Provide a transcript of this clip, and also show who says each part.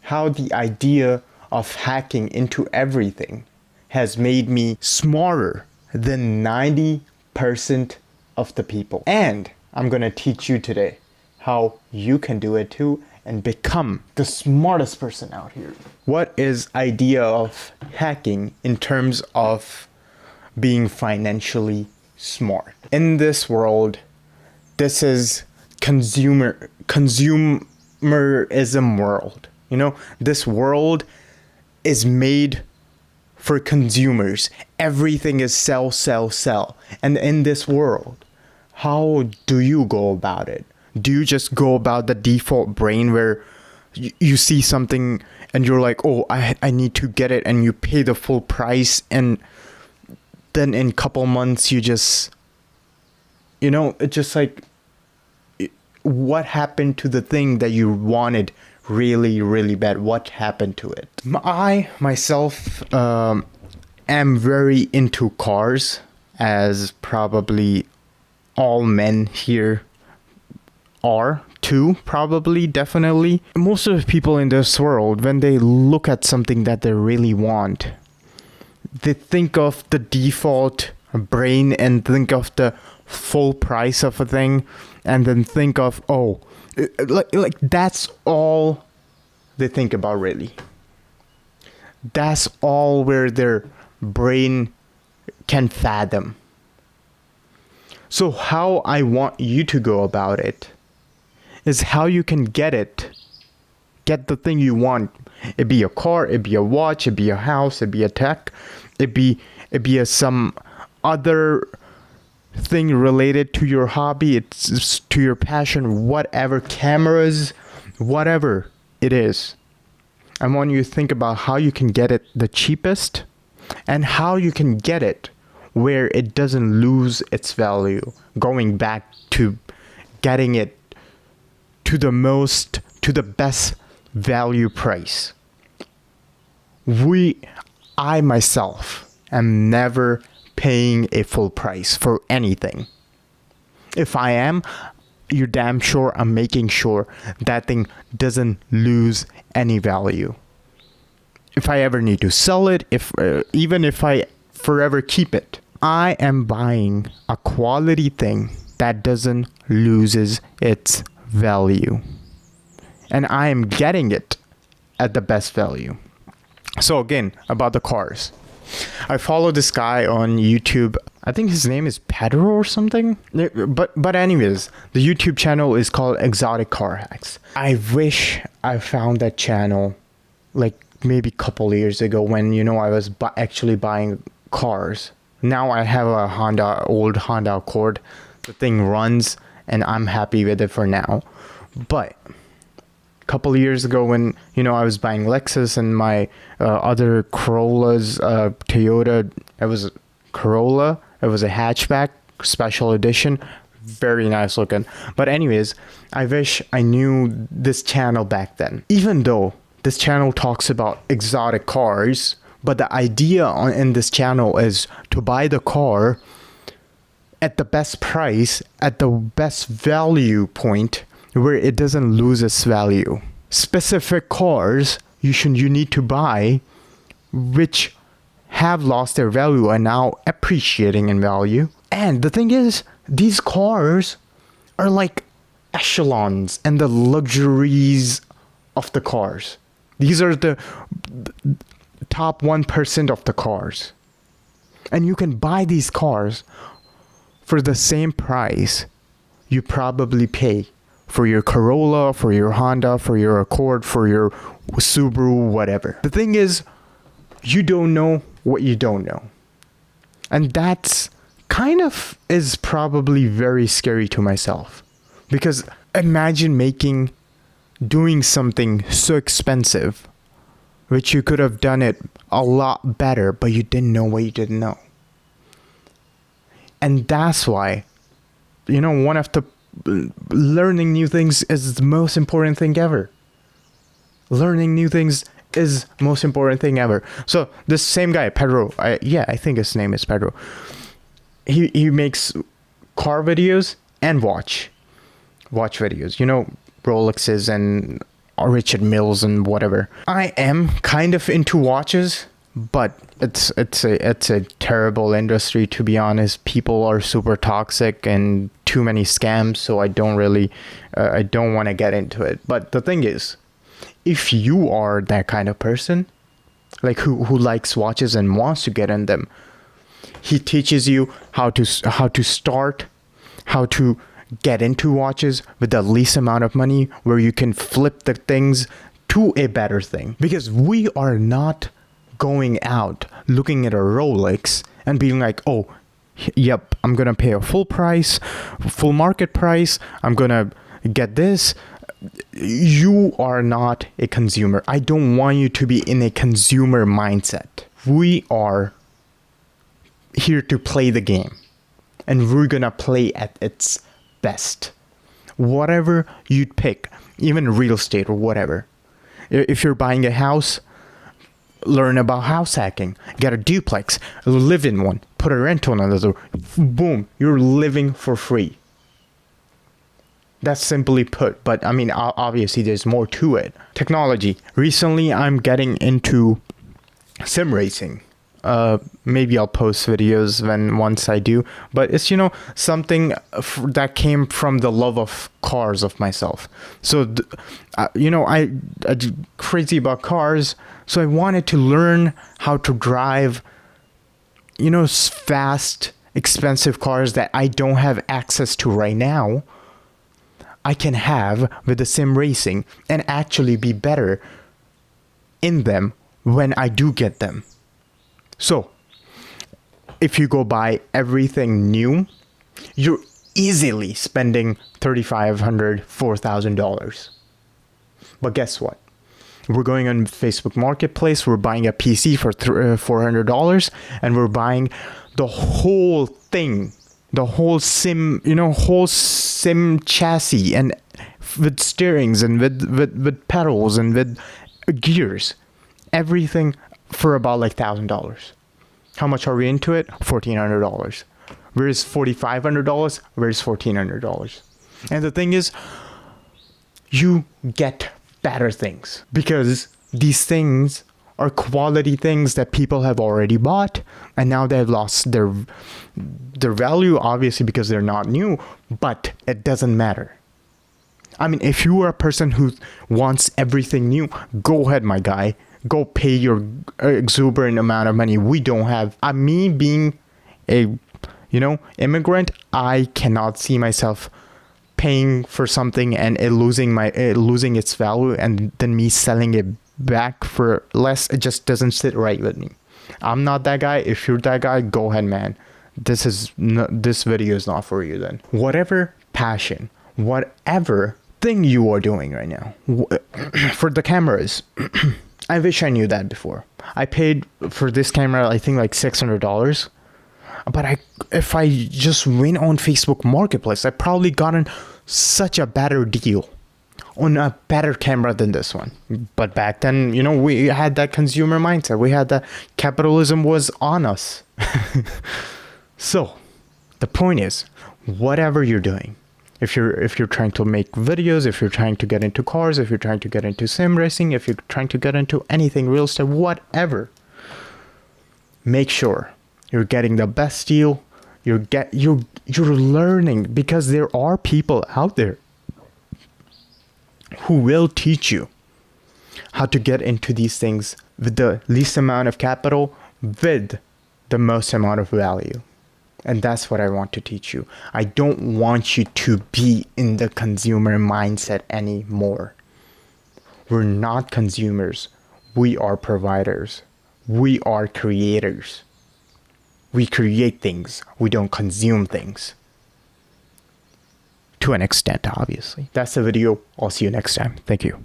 Speaker 1: how the idea of hacking into everything has made me smarter than 90% of the people. And I'm gonna teach you today how you can do it too and become the smartest person out here. What is idea of hacking in terms of being financially smart? In this world, this is consumerism world. You know, this world is made for consumers. Everything is sell, sell, sell. And in this world, how do you go about it? Do you just go about the default brain where you see something and you're like, oh, I need to get it, and you pay the full price, and then in a couple months you just, you know, it's just like, what happened to the thing that you wanted really, really bad? What happened to it? I myself am very into cars, as probably all men here are too, probably, definitely. Most of the people in this world, when they look at something that they really want, they think of the default brain and think of the full price of a thing, and then think of, oh, like that's all they think about, really. That's all where their brain can fathom. So how I want you to go about it is how you can get the thing you want. It be a car, it be a watch, it be a house, it be a tech, it be some other thing related to your hobby, it's to your passion, whatever, cameras, whatever it is. I want you to think about how you can get it the cheapest and how you can get it where it doesn't lose its value, going back to getting it to the best value price. I myself am never paying a full price for anything. If I am, you're damn sure I'm making sure that thing doesn't lose any value. If I ever need to sell it, even if I forever keep it, I am buying a quality thing that doesn't loses its value. And I am getting it at the best value. So again, about the cars. I follow this guy on YouTube. I think his name is Pedro or something. But anyways, the YouTube channel is called Exotic Car Hacks. I wish I found that channel like maybe a couple years ago when, you know, I was actually buying cars. Now I have a old Honda Accord. The thing runs and I'm happy with it for now. But a couple years ago when, you know, I was buying Lexus and my other Corollas, Toyota, it was a Corolla. It was a hatchback, special edition. Very nice looking. But anyways, I wish I knew this channel back then. Even though this channel talks about exotic cars, but the idea in this channel is to buy the car at the best price, at the best value point, where it doesn't lose its value. Specific cars you need to buy which have lost their value and now appreciating in value. And the thing is, these cars are like echelons and the luxuries of the cars. These are the top 1% of the cars. And you can buy these cars for the same price you probably pay for your Corolla, for your Honda, for your Accord, for your Subaru, whatever. The thing is, you don't know what you don't know. And that's kind of is probably very scary to myself. Because imagine doing something so expensive, which you could have done it a lot better, but you didn't know what you didn't know. And that's why, you know, one of the learning new things is the most important thing ever. Learning new things is most important thing ever. So this same guy, Pedro, I think his name is Pedro. He makes car videos and watch videos. You know, Rolexes and Richard Mills and whatever. I am kind of into watches, but it's a terrible industry, to be honest. People are super toxic and too many scams, so I don't want to get into it. But the thing is, if you are that kind of person, like who likes watches and wants to get in them, he teaches you how to start, how to get into watches with the least amount of money, where you can flip the things to a better thing. Because we are not going out looking at a Rolex and being like, oh, yep, I'm gonna pay a full price, full market price, I'm gonna get this. You are not a consumer. I don't want you to be in a consumer mindset. We are here to play the game, and we're gonna play at its best. Whatever you'd pick, even real estate or whatever. If you're buying a house, learn about house hacking. Get a duplex, live in one, put a rent on another. Boom, you're living for free. That's simply put, but I mean, obviously there's more to it. Technology. Recently, I'm getting into sim racing. Maybe I'll post videos once I do, but it's, something that came from the love of cars of myself. So, I'm crazy about cars. So I wanted to learn how to drive, fast, expensive cars that I don't have access to right now. I can have with the sim racing and actually be better in them when I do get them. So, if you go buy everything new, you're easily spending $3,500, $4,000. But guess what? We're going on Facebook Marketplace, we're buying a PC for $400, and we're buying the whole thing, the whole sim chassis, and with steerings and with pedals and with gears, everything for about like $1,000. How much are we into it? $1,400. Where's $4,500? Where's $1,400? And the thing is, you get better things, because these things are quality things that people have already bought, and now they've lost their value, obviously, because they're not new, but it doesn't matter. I mean, if you are a person who wants everything new, go ahead, my guy. Go pay your exuberant amount of money. We don't have. Me being a, immigrant, I cannot see myself paying for something and it losing its value, and then me selling it back for less. It just doesn't sit right with me. I'm not that guy. If you're that guy, go ahead, man. This video is not for you then. Whatever passion, whatever thing you are doing right now, for the cameras. I wish I knew that before. I paid for this camera, I think like $600. But if I just went on Facebook Marketplace, I probably gotten such a better deal on a better camera than this one. But back then, we had that consumer mindset. We had that capitalism was on us. So the point is, whatever you're doing, if you're trying to make videos, if you're trying to get into cars, if you're trying to get into sim racing, if you're trying to get into anything, real estate, whatever, make sure you're getting the best deal. You're learning, because there are people out there who will teach you how to get into these things with the least amount of capital, with the most amount of value. And that's what I want to teach you. I don't want you to be in the consumer mindset anymore. We're not consumers. We are providers. We are creators. We create things. We don't consume things. To an extent, obviously. That's the video. I'll see you next time. Thank you.